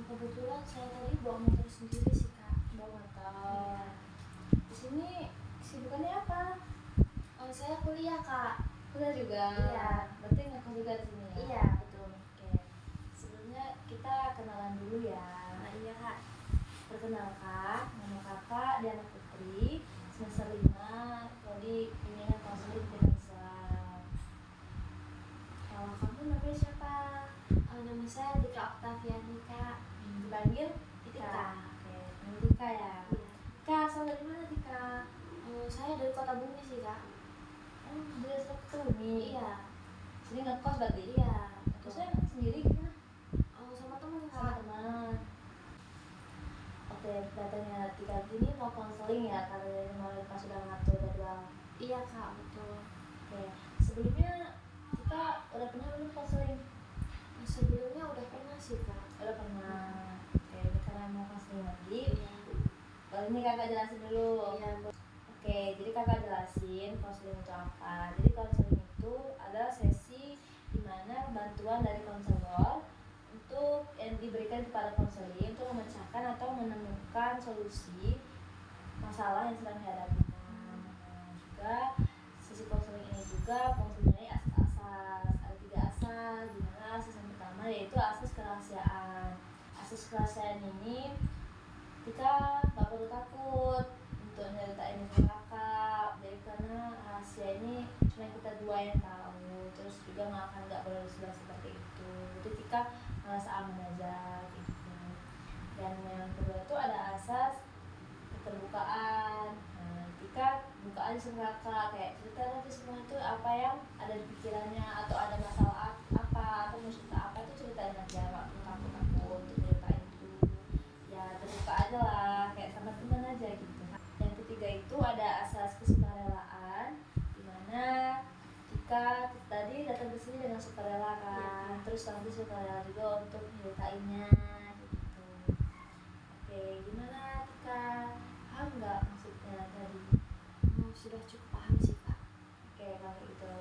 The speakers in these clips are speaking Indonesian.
Kebetulan saya tadi bawa motor sendiri sih kak. Bawa motor. Di sini kesibukannya apa? Saya kuliah kak. Kuliah juga. Iya. Berarti ngekos juga di sini ya? Iya betul. Oke. Sebelumnya kita kenalan dulu ya. Nah iya kak. Perkenalkan, nama kakak Diana Putri, semester 5, prodi Bimbingan Konseling Islam. Kalau kamu namanya siapa? Nama saya Tika Oktaviani kak. Dipanggil Tika. Oke, panggil Tika ya. Iya. Tika, asal dari mana Tika? Saya dari Kota Bumi sih kak. Dari Sukabumi. Iya. Sini ngekos berarti? Iya. Ngekosnya sendiri gimana? Sama temen Sama kak. teman. Oke, datanya Tika ini mau konseling ya karena kemarin pas sudah ngatur jadwal. Iya kak betul. Oke, sebelumnya Tika udah pernah belum konseling? Sebelumnya udah pernah sih kak. Udah pernah. Oke, ini karena mau konseling lagi. Iya. Kalau ini kakak jelasin dulu. Iya. Oke, jadi kakak jelasin konseling itu apa. Jadi konseling itu adalah sesi di mana bantuan dari konselor untuk yang diberikan kepada konseling untuk memecahkan atau menemukan solusi masalah yang sedang dihadapi. Juga sesi konseling ini juga mempunyai asas-asas. Ada 3 asas, di mana asas yang pertama yaitu asas kerahasiaan. Asas kerahasiaan ini kita nggak perlu takut untuk nyeritain ke kakak, jadi karena rahasia ini cuma kita dua yang tahu, terus juga nggak boleh sebelah seperti itu, jadi kita merasa aman aja gitu. Dan yang kedua itu ada asas keterbukaan. Ketika buka aja sama kakak, kayak cerita nanti semua itu apa yang ada di pikirannya, atau ada masalah apa atau mau cerita apa itu ceritain aja, nggak perlu takut untuk ceritain itu. Ya terbuka aja lah, kayak sama teman aja gitu. Yang ketiga itu ada asas kesukarelaan, dimana jika tadi datang ke sini dengan sukarela kan, terus nanti sukarela juga untuk nyeritainnya gitu. Oke, gimana Tika? Paham nggak maksudnya tadi? Sudah cukup paham sih kak. Oke, kalau itu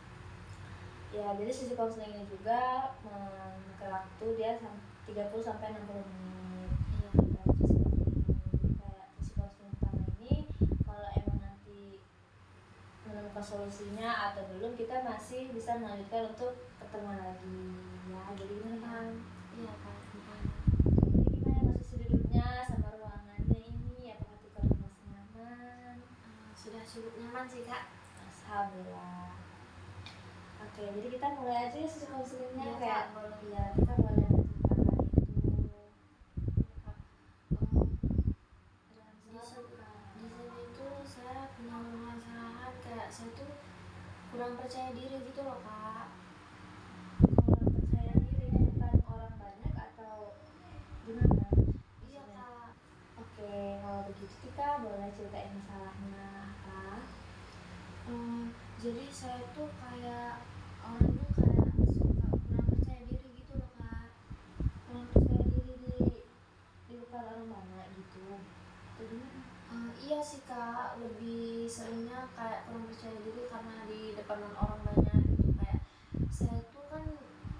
ya, jadi sesi konseling ini juga memakan waktu dia 30 sampai 60 menit. Iya. Dan kayak sesi konseling pertama ini kalau emang nanti menemukan solusinya atau belum, kita masih bisa melanjutkan untuk ketemuan lagi ya. Jadi gimana? Iya kak. Jadi gimana posisi duduknya sama ruangannya ini? Apakah Tika merasa nyaman? Sudah cukup nyaman sih kak. Alhamdulillah. Oke, jadi kita mulai aja ya sesi konselingnya. Iya, kayak Kak, boleh. ya kita boleh menceritakan itu. Di sini itu saya punya permasalahan kayak saya tuh kurang percaya diri gitu loh kak. Kurang percaya diri bukan orang banyak atau gimana? Iya kak. Oke, kalau begitu kita boleh ceritain masalahnya apa? Jadi saya tuh kayak orangnya kayak suka kurang percaya diri gitu loh kak. Kurang percaya diri di depan orang banyak gitu. Atau gimana? Iya sih kak, lebih seringnya kayak kurang percaya diri karena di depan orang banyak gitu. Kayak saya tuh kan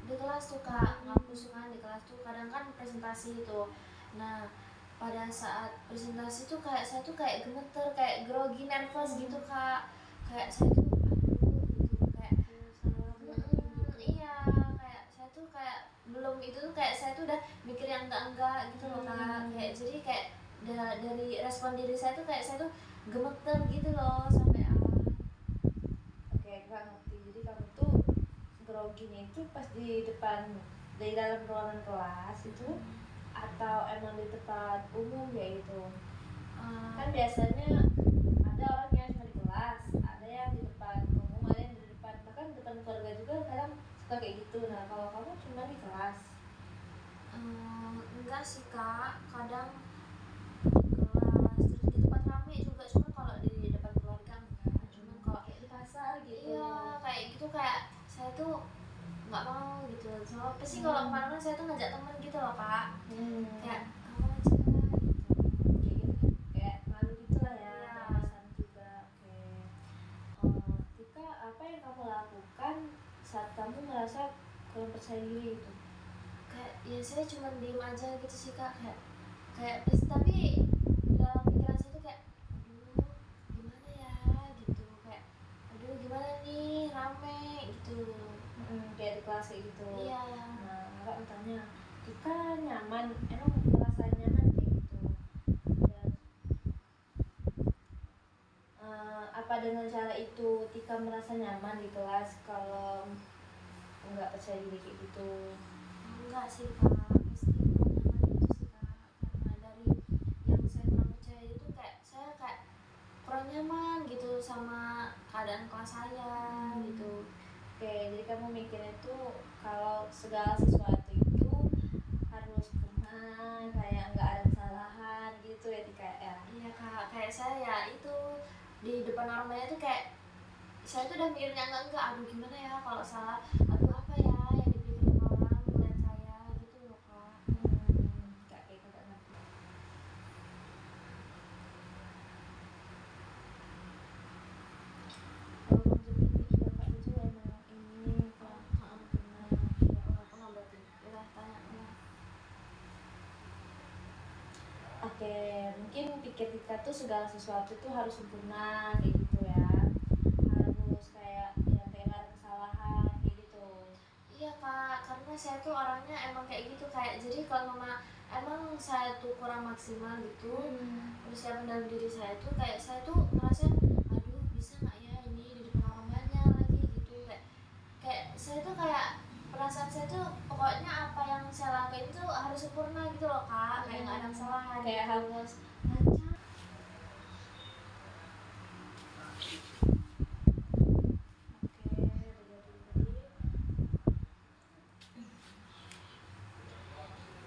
di kelas tuh kak, ngampus kan di kelas tuh kadang kan presentasi itu. Nah pada saat presentasi tuh kayak saya tuh kayak gemeter, kayak grogi, nervous gitu kak. Kayak saya tuh gitu kayak iya, kayak saya tuh kayak belum itu tuh kayak saya tuh udah mikir yang enggak gitu loh kak. Kayak jadi kayak dari respon diri saya tuh kayak saya tuh gemeter gitu loh sampai Oke, Kak ngerti. Jadi kamu tuh groginya itu pas di depan, di dalam ruangan kelas itu, atau emang di tempat umum ya itu? Kan biasanya ada orang yang cuma di kelas, ada yang di depan umum, ada yang di depan, bahkan di depan keluarga juga kadang suka kayak gitu. Nah kalau kamu cuma di kelas? enggak sih kak, kadang kelas terus di tempat rame juga, cuma kalau di depan keluarga enggak. Cuma kalau Kayak di pasar gitu. iya kayak gitu, kayak saya tuh nggak mau gitu. So pasti kalau kemana saya tuh ngajak temen gitu loh kak. Kayak kamu aja gitu. Kayak gitu, kayak malu gitu lah ya. Iya. Perasaan juga. Tika, apa yang kamu lakukan saat kamu merasa kurang percaya diri itu? kayak ya saya cuma diem aja gitu sih kak, kayak tapi dalam pikiran saya tuh kayak aduh gimana ya gitu, kayak aduh gimana nih rame gitu. Kayak di kelas kayak gitu. Iya. Nah kakak bertanya, Tika nyaman, emang merasa nyaman kayak gitu? Dan apa dengan cara itu Tika merasa nyaman di kelas kalau nggak percaya diri kayak gitu? Enggak sih kak, pasti kurang nyaman gitu sih kak, karena dari yang saya kurang percaya itu kayak saya kayak kurang nyaman gitu sama keadaan kelas saya gitu. Oke, jadi kamu mikirnya tuh kalau segala sesuatu itu harus benar, kayak nggak ada kesalahan gitu ya Tika ya? Iya kak, kayak saya ya itu di depan orang banyak tuh kayak saya tuh udah mikirnya enggak, aduh gimana ya kalau salah, aduh apa ya yang dipikirin orang ngeliat saya gitu loh kak. Kayak kakak ngerti. Oh konsep ini kakak itu emang ini kan benar. Ya pernah berarti, ya tanya ya. Oke, mungkin pikir Tika tuh segala sesuatu tuh harus sempurna kayak gitu ya, harus kayak ya kayak nggak ada kesalahan kayak gitu. Iya kak, karena saya tuh orangnya emang kayak gitu, kayak jadi kalau mama emang saya tuh kurang maksimal gitu, persiapan dalam diri saya tuh kayak saya tuh merasa aduh bisa nggak ya ini di depan orang banyak lagi gitu, kayak saya tuh kayak perasaan saya tuh pokoknya apa yang saya lakuin tuh harus sempurna gitu loh kak, kayak nggak ada kesalahan Kayak gitu. harus lancar.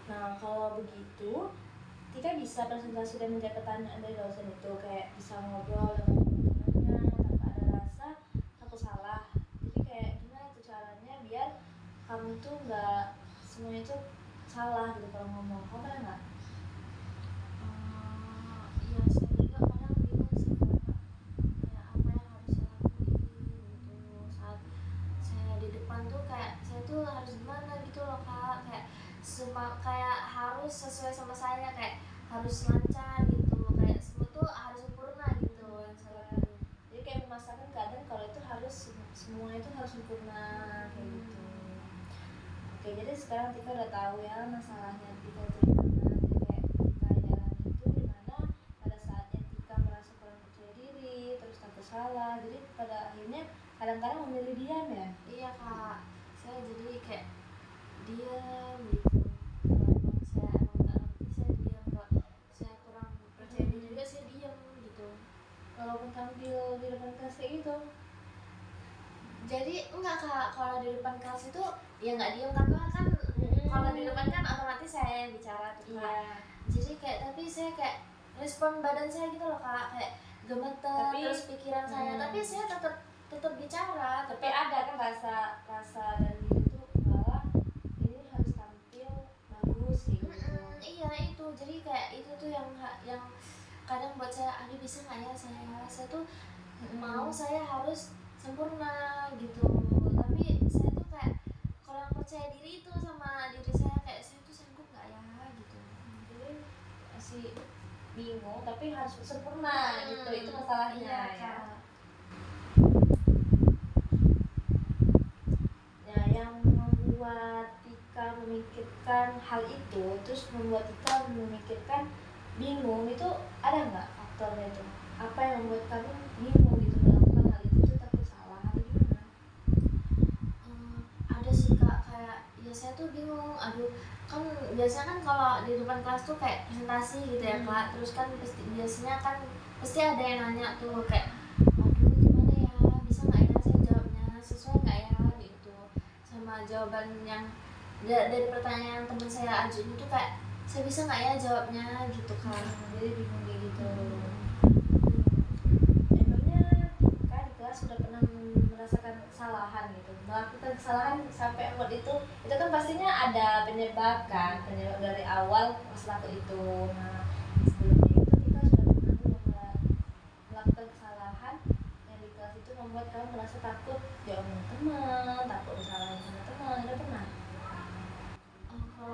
Nah kalau begitu Tika bisa presentasi dan menjawab pertanyaan dari dosen itu, kayak bisa ngobrol dengan teman-temannya tanpa ada rasa takut salah. Jadi kayak gimana tuh caranya biar kamu tuh nggak semuanya tuh salah gitu kalau ngomong. Kamu pernah nggak? Iya saya juga kadang bingung sih kak, kayak apa yang harus saya lakuin gitu saat saya di depan tuh, kayak saya tuh harus gimana gitu loh kak, kayak kayak harus sesuai sama saya, kayak harus lancar gitu, kayak semua tuh harus sempurna gitu yang saya lakuin. Jadi kayak memasakkan keadaan kalau itu harus semua itu harus sempurna kayak gitu. Oke, jadi sekarang Tika udah tahu ya masalahnya Tika itu di mana. Jadi kayak Tika jalan itu di mana pada saatnya Tika merasa kurang percaya diri, terus takut salah. Jadi pada akhirnya kadang-kadang memilih diam ya. Iya kak, saya jadi kayak diam gitu, kalau emang saya emang nggak ngerti saya diam, kalau saya kurang percaya diri juga saya diam gitu. Walaupun tampil di depan kelas kayak gitu. Jadi enggak kak, kalau di depan kelas itu ya nggak diem karena kan kalau di depan kan otomatis saya yang bicara tuh kak. Iya. Jadi kayak tapi saya kayak respon badan saya gitu loh kak, kayak gemeter terus pikiran saya, tapi saya tetap bicara, Tapi ada kan rasa dan diri tuh bahwa ini harus tampil bagus gitu. iya itu, jadi kayak itu tuh yang kadang buat saya aduh bisa nggak ya saya tuh mau saya harus sempurna gitu, tapi saya tuh kayak kurang percaya diri itu sama diri saya, kayak saya tuh sanggup nggak ya gitu. Jadi masih bingung tapi harus sempurna gitu, itu masalahnya Iya, ya. Kak. Nah yang membuat Tika memikirkan hal itu, terus membuat Tika memikirkan bingung itu ada nggak faktornya itu? Apa yang membuat kamu bingung gitu melakukan hal itu takut salah atau gimana? Ada sih kak, kayak ya saya tuh bingung, aduh kan biasanya kan kalau di depan kelas tuh kayak presentasi gitu ya kak, terus kan biasanya kan pasti ada yang nanya tuh kayak aduh gimana ya bisa nggak ya saya jawabnya sesuai nggak ya gitu sama jawaban yang dari pertanyaan teman saya ajuin itu, kayak saya bisa nggak ya jawabnya gitu kak. Jadi bingung kayak gitu. Emangnya Tika di kelas sudah pernah merasakan kesalahan gitu, melakukan kesalahan sampai membuat itu kan pastinya ada penyebab kan, penyebab dari awal masalah itu. Nah sebelumnya itu Tika sudah pernah melakukan kesalahan yang di kelas itu membuat kamu merasa takut diomongin teman, takut disalahin sama teman, udah pernah? Kalau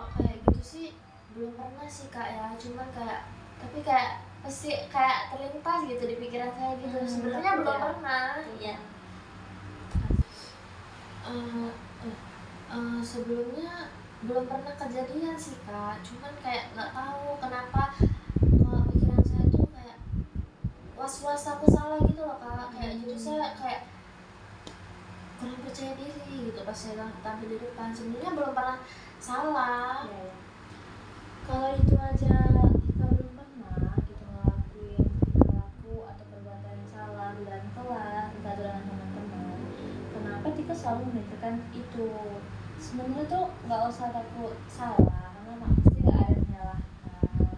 belum pernah sih kak ya, cuman kayak tapi kayak pasti kayak terlintas gitu di pikiran saya gitu. Sebenarnya takut belum ya. pernah. Iya. Eh, Sebelumnya belum pernah kejadian sih kak, cuman kayak nggak tahu kenapa pikiran saya tuh kayak was-was aku salah gitu loh kak. Kayak jadi saya kayak kurang percaya diri gitu pas saya tampil di depan. Sebenarnya belum pernah salah. Iya, ya. Kalau itu aja kita belum pernah gitu ngelakuin tingkah laku atau perbuatan yang salah di dalam kelas, entah dengan teman-teman, kenapa kita selalu memikirkan itu? Sebenarnya tuh nggak usah takut salah, karena pasti nggak ada yang menyalahkan.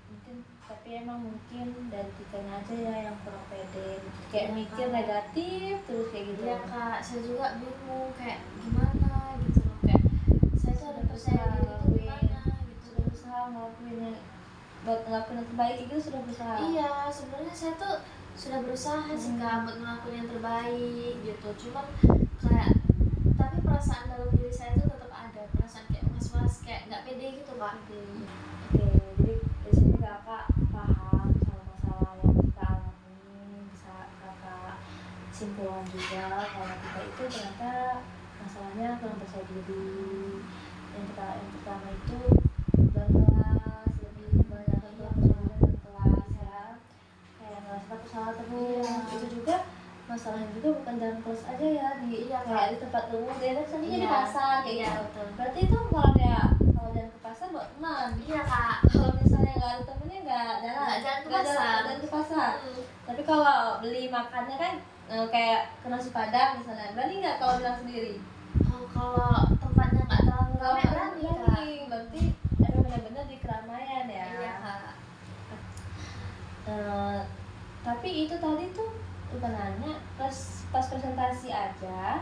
Mungkin, tapi emang mungkin dari kitanya aja ya yang kurang pede, kayak Iya, mikir Kak. negatif terus kayak gitu. Iya kak, saya juga bingung kayak gimana gitu loh, kayak saya tuh ada percaya diri itu gimana gitu. Sudah berusaha ngelakuin yang buat ngelakuin yang terbaik itu sudah berusaha. Iya, sebenarnya saya tuh sudah berusaha sih kak buat ngelakuin yang terbaik gitu. Cuman kayak tapi perasaan dalam diri saya tuh tetap ada perasaan kayak was-was, kayak nggak pede gitu kak. Oke, jadi di sini kakak paham sama masalah yang kita alami, bisa kakak simpulkan juga kalau kita itu ternyata masalahnya kurang percaya diri. Yang pertama itu dalam kelas, lebih banyak kurang percaya diri dalam kelas ya, kayak ngerasa aku salah terus. Iya. Itu juga masalahnya juga bukan dalam kelas aja ya, di Iya, kayak Kak. di tempat umum, dia kan di Iya. pasar kayak Iya, gitu. betul. Berarti itu kalau dia kalau jalan ke pasar buat teman. Iya kak. Kalau misalnya nggak ada temennya nggak Nggak jalan ke nggak pasar. jalan ke pasar. Hmm. Tapi kalau beli makannya kan kayak ke nasi padang misalnya, berani nggak kalau bilang sendiri? Oh, kalau tempatnya nggak terlalu Kalau ramai berani kak. berarti emang benar-benar di keramaian ya. Iya kak. Tapi itu tadi tuh lupa nanya, pas presentasi aja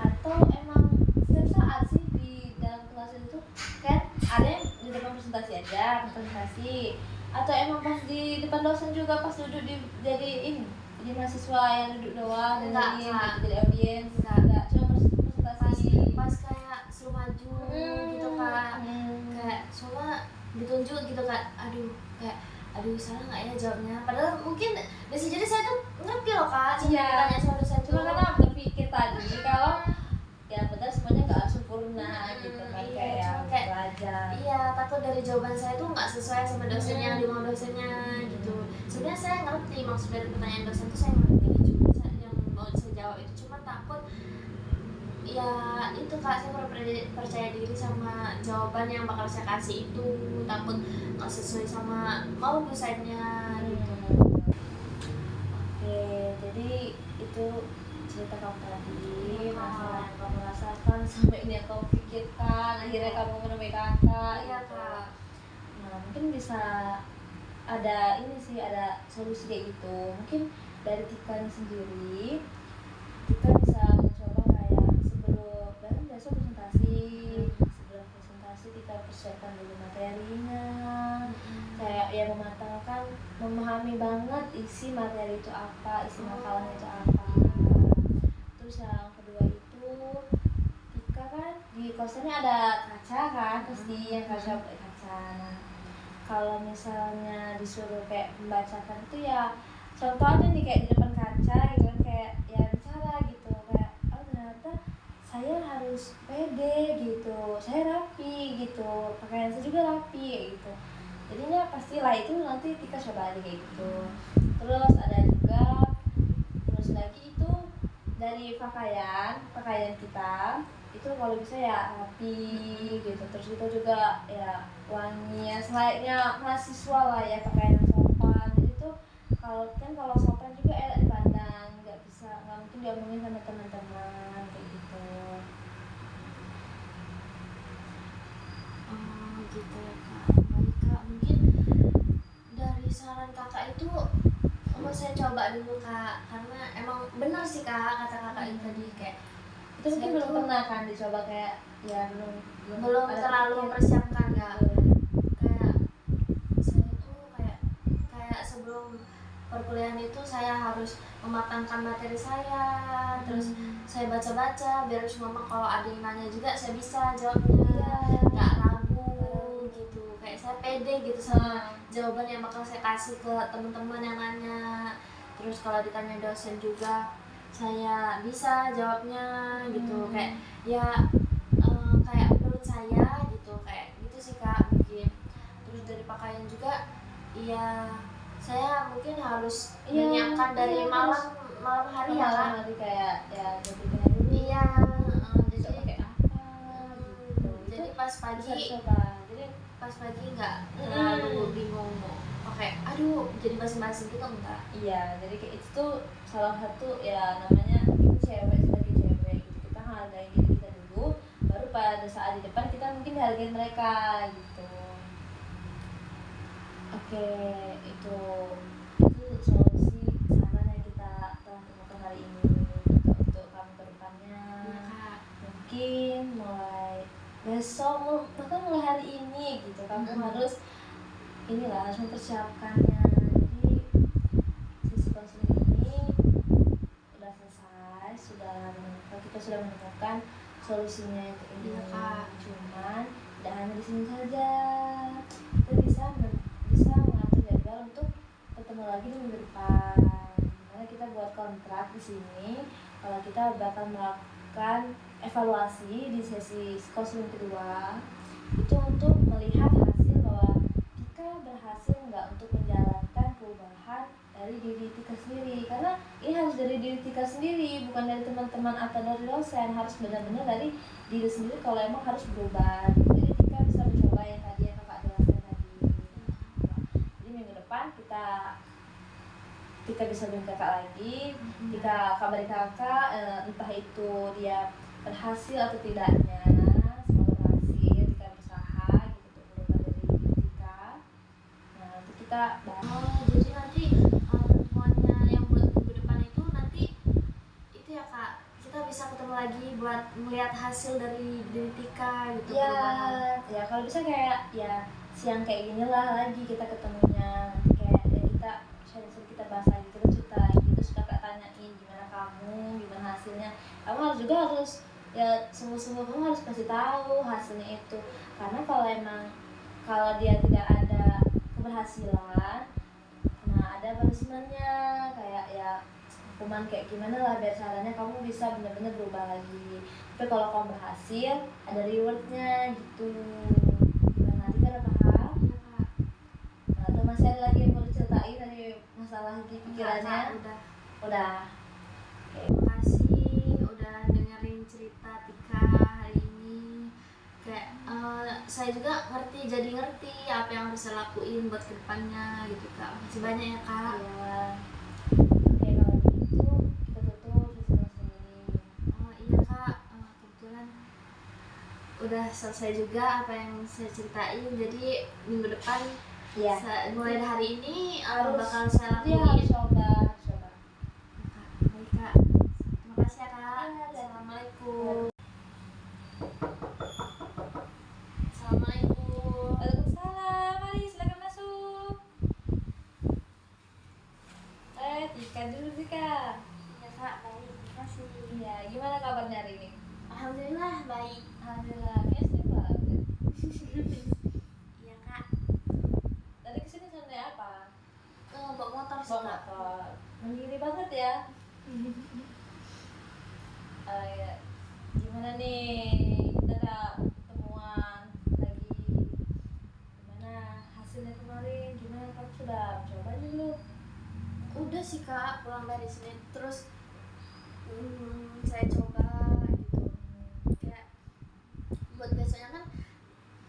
atau emang setiap saat sih di dalam kelas itu kan ada yang di depan presentasi aja presentasi, atau emang pas di depan dosen juga pas duduk jadi ini jadi mahasiswa yang duduk doang dan Enggak, jadi Kak. jadi audiens? Enggak. Cuma presentasi. Pas kayak suruh maju gitu kak. Kayak cuma ditunjuk gitu kak. Aduh salah nggak ya jawabnya, padahal mungkin bisa jadi saya tuh ngerti loh kak. Iya. Tanya sama dosen Cuma tuh. karena berpikir tadi kalau ya benar semuanya nggak sempurna gitu kan, Iya, kayak cuma kayak belajar. iya, takut dari jawaban saya tuh nggak sesuai sama dosennya, yang dimau dosennya gitu. Sebenarnya saya ngerti maksud dari pertanyaan dosen tuh, saya ngerti, cuma yang mau saya jawab itu cuma takut ya itu kak, saya kurang percaya diri sama jawaban yang bakal saya kasih itu, takut nggak sesuai sama mau dosennya gitu. Oke, jadi itu cerita kamu tadi, Iya, Kak. masalah yang kamu rasakan sampai ini yang kamu pikirkan, akhirnya kamu menemui kakak. Iya gitu. kak. Nah, mungkin bisa ada ini sih, ada solusi kayak gitu. Mungkin dari Tika sendiri, Tika bisa mencoba kayak sebelum besok presentasi Tika persiapkan dulu materinya, kayak ya mematangkan, memahami banget isi materi itu apa, isi makalahnya itu apa. Terus yang kedua itu Tika kan di kosannya ada kaca kan, pasti yang kaca pakai kaca. Nah, kalau misalnya disuruh kayak membacakan itu ya contoh aja nih kayak di depan kaca gitu kan, kayak ya bicara gitu kayak oh ternyata saya harus pede gitu, saya rapi gitu, pakaian saya juga rapi gitu. Jadinya pastilah itu nanti Tika coba aja kayak gitu. Terus ada juga, terus lagi itu dari pakaian kita itu kalau bisa ya rapi gitu. Terus kita juga ya wangi ya, selayaknya mahasiswa lah ya, pakaian yang sopan. Jadi tuh kalau sopan juga enak dipandang, nggak mungkin diomongin sama teman-teman kayak gitu. Oh gitu ya kak. Baik kak, mungkin dari saran kakak itu mau saya coba dulu kak, karena emang benar sih kak kata kakak itu tadi, kayak Itu mungkin saya belum tuh pernah kan dicoba, kayak ya belum ada terlalu pikir. mempersiapkan kak. Kayak saya tuh kayak sebelum perkuliahan itu saya harus mematangkan materi saya, terus saya baca-baca biar semua kalau ada yang nanya juga saya bisa jawabnya, nggak ragu begitu, kayak saya pede gitu sama jawaban yang bakal saya kasih ke teman-teman yang nanya. Terus kalau ditanya dosen juga saya bisa jawabnya gitu, kayak ya kayak menurut saya gitu, kayak gitu sih Kak mungkin. Terus dari pakaian juga, iya saya mungkin harus menyiapkan dari malam hari ya Kak. malam hari kayak ya jadinya dulu Iya, bisa jadi pakai apa gitu. jadi Itu pas bisa pagi dicoba. Jadi pas pagi nggak terlalu bingung mau pakai aduh jadi basa-basi gitu enggak. iya, jadi kayak itu tuh salah satu ya namanya kita cewek sebagai cewek gitu, kita hargai diri kita dulu, baru pada saat di depan kita mungkin hargai mereka gitu. Oke, itu solusi saran yang kita telah temukan hari ini untuk kamu ke depannya. Iya Kak. Mungkin mulai besok bahkan mulai hari ini gitu kamu harus inilah harus mempersiapkannya. Jadi sesi konseling ini udah selesai, kita sudah menemukan solusinya itu ini. Iya Kak. Cuman tidak hanya di sini saja, kita bisa mengatur jadwal untuk ketemu lagi di minggu depan. Karena kita buat kontrak di sini kalau kita bakal melakukan evaluasi di sesi konseling kedua itu untuk melihat hasil bahwa kita berhasil nggak untuk menjalankan perubahan dari diri kita sendiri, karena ini harus dari diri kita sendiri, bukan dari teman-teman atau dari dosen, harus benar-benar dari diri sendiri kalau emang harus berubah. Jadi kita bisa mencoba yang tadi yang kakak jelaskan tadi. Jadi minggu depan kita bisa hubungi kakak lagi, kita kabari kakak entah itu dia berhasil atau tidaknya. Semoga berhasil, kita berusaha gitu untuk berubah dari diri kita. Nah nanti kita bahas. Jadi nanti pertemuannya yang buat minggu depan itu nanti itu ya Kak, kita bisa ketemu lagi buat melihat hasil dari diri Tika gitu. perubahan. Ya kalau bisa kayak ya siang kayak gini lah lagi kita ketemunya, kayak ya kita sharing kita bahas lagi, kita cerita lagi, terus kakak tanyain gimana kamu, gimana hasilnya. Kamu harus ya semua kamu harus kasih tahu hasilnya itu, karena kalau dia tidak ada keberhasilan, nah ada punishment-nya kayak ya hukuman kayak gimana lah biar caranya kamu bisa benar-benar berubah lagi. Tapi kalau kamu berhasil ada rewardnya gitu. Gimana nanti kan paham? Iya Kak. Nah, atau masih ada lagi yang mau diceritain dari masalah di pikirannya? Udah. Terima kasih udah dengerin cerita Tika hari ini. Kayak saya juga jadi ngerti apa yang harus saya lakuin buat kedepannya gitu Kak. Makasih banyak ya Kak. Iya. Oke kalau gitu kita tutup sesi ini. Oh iya Kak, kebetulan udah selesai juga apa yang saya ceritain. Jadi minggu depan mulai dari hari ini bakal saya dia lakuin. harus coba. Baik Kak, terima kasih ya Kak. Assalamualaikum. Assalamualaikum. Waalaikumsalam, mari silakan masuk. Tika dulu Tika. Ya Kak, baik, terima kasih. Iya, gimana kabarnya hari ini? Alhamdulillah baik. Alhamdulillah, kayaknya banget. Iya Kak. Tadi kesini sampai apa? Bawa motor sih Bawa Kak. motor. Mandiri banget ya. Ya. Gimana nih? Kita ada temuan lagi. Gimana hasilnya kemarin? Gimana kamu sudah coba dulu? Udah sih Kak, pulang dari Senin terus saya coba gitu. Kayak buat besoknya kan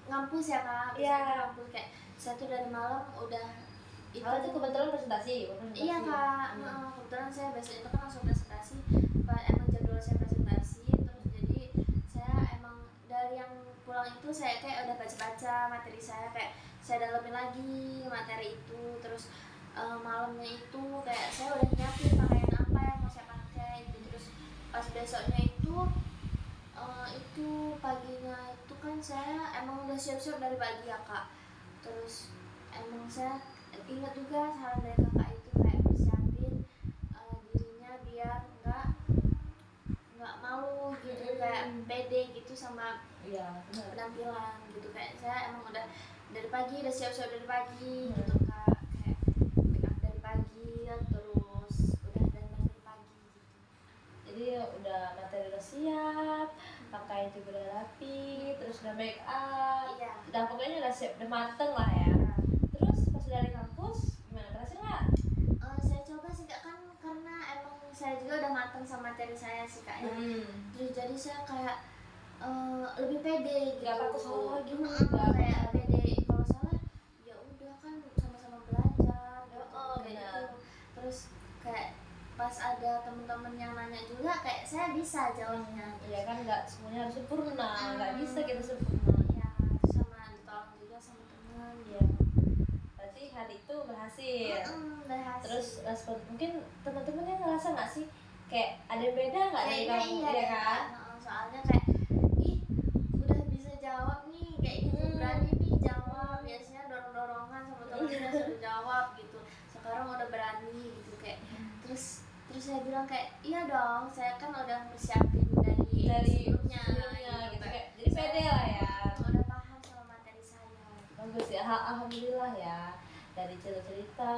ngampus ya Kak. Iya. Ngampus kayak saya tuh dari malam udah itu. Itu kebetulan presentasi. Iya Kak, kebetulan saya besok itu kan langsung presentasi. Emang jadwal saya presentasi, terus jadi saya emang dari yang pulang itu saya kayak udah baca-baca materi saya, kayak saya dalamin lagi materi itu. Terus malamnya itu kayak saya udah nyiapin pakaian apa yang mau saya pakai gitu. Terus pas besoknya itu paginya itu kan saya emang udah siap-siap dari pagi ya Kak. Terus emang saya ingat juga saran dari kakak itu kayak persiapin dirinya biar nggak malu gitu, kayak pede gitu sama penampilan gitu. Kayak saya emang udah dari pagi udah siap-siap dari pagi gitu kak, kayak make up dari pagi terus udah dandan dari pagi gitu. Jadi udah materi udah siap, pakaian juga udah rapi, terus udah make up, Iya. udah pokoknya udah siap, udah mateng lah ya. Terus pas dari kampus gimana, berhasil nggak? Saya coba sih kak, kan karena emang saya juga udah matang sama materi saya sih kak ya. Terus jadi saya kayak lebih pede gitu. Gak takut salah lagi, kayak pede kalau salah ya udah kan sama-sama belajar gitu, Oh, kayak benar. gitu. Terus kayak pas ada temen-temen yang nanya juga kayak saya bisa jawabnya. Iya kan, nggak semuanya harus sempurna, nggak bisa kita sempurna. Ya, terus sama ditolong juga sama temen. Iya. Berarti hari itu berhasil. Berhasil. Terus respon mungkin teman-temannya ngerasa nggak sih kayak ada yang beda nggak dari Kayaknya kamu, iya ya kan? soalnya kayak ih udah bisa jawab nih kayak gitu, berani nih jawab, biasanya dorong-dorongan sama temennya suruh jawab gitu, sekarang udah berani gitu kayak. Terus saya bilang kayak iya dong, saya kan udah persiapin dari sebelumnya gitu Kak. kayak, jadi pede lah ya. Udah paham sama materi saya. Bagus ya, alhamdulillah ya, dari cerita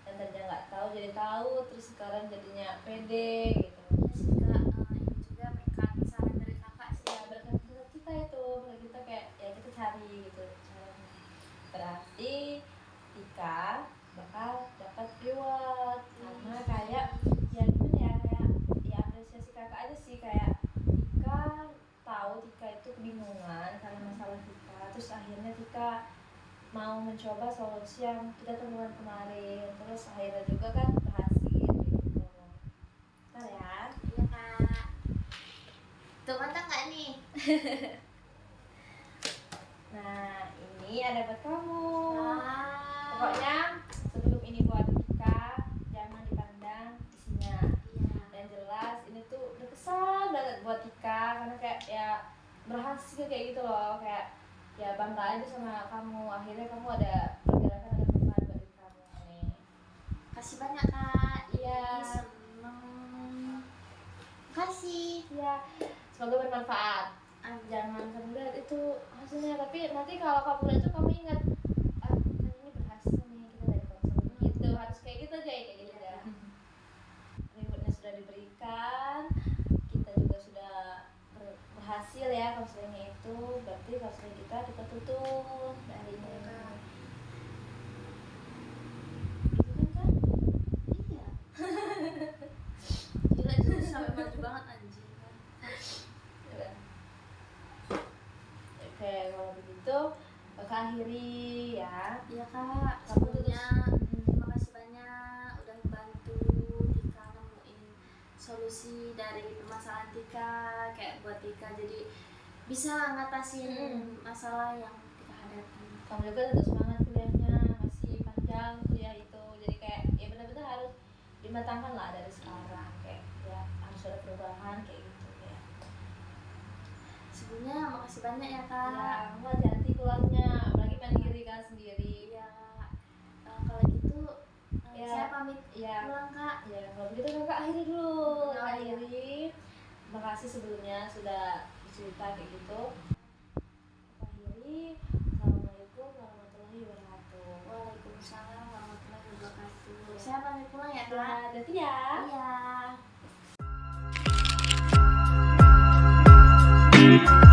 yang tadinya nggak tahu jadi tahu, terus sekarang jadinya pede gitu. Ya sih kak, ini juga berkat saran dari kakak sih. Ya berkat kita itu, berkat kita kayak ya kita cari gitu caranya. Berarti Tika bakal dapat reward karena kayak ya gimana ya, kayak ya apresiasi kakak aja sih, kayak Tika tahu Tika itu kebingungan karena masalah Tika, terus akhirnya Tika mau mencoba solusi yang kita temukan kemarin, terus akhirnya juga kan berhasil gitu. Bentar ya. Iya kak, tuh mantap nggak nih? Nah ini ada buat kamu. Wow. Pokoknya sebelum ini buat Tika jangan dipandang isinya. Iya. Dan jelas ini tuh berkesan banget buat Tika karena kayak ya berhasil kayak gitu loh, kayak ya bangga aja sama kamu, akhirnya kamu ada pergerakan, ada perubahan buat diri kamu nih. Kasih banyak kak. Iya. Seneng. Kasih. Ya, semoga bermanfaat. Jangan kamu lihat itu hasilnya, tapi nanti kalau kamu lihat itu kamu ingat, kan ini berhasil nih, kita dari konseling gitu, harus kayak gitu aja ya, kayak gitu aja. Rewardnya sudah diberikan, kita juga sudah berhasil ya konselingnya itu, berarti konseling kita tutup dari ini. Gitu kan? Iya. Gila itu sampai maju banget anjing. Udah. Oke, kalau begitu bakal akhiri ya. Iya kak, Kamu sebelumnya terima kasih banyak udah bantu Tika nemuin solusi dari permasalahan Tika, kayak buat Tika jadi bisa ngatasin masalah yang Tika hadapi. Kamu juga tetap semangat kuliahnya, masih panjang kuliah itu, jadi kayak ya benar-benar harus dimatangkan lah dari sekarang, kayak ya harus ada perubahan kayak gitu ya. Sebelumnya makasih banyak ya kak. Ya, kamu hati-hati pulangnya, apalagi mandiri kan sendiri. Iya, kalau gitu Ya. saya pamit Ya, pulang kak. ya kalau begitu kakak akhiri dulu. Oh, iya. Akhiri. Makasih sebelumnya sudah cerita kayak gitu. Akhiri. Assalamualaikum warahmatullahi wabarakatuh. Waalaikumsalam warahmatullahi wabarakatuh. Saya pamit pulang ya kak. Ya, hati ya. Iya.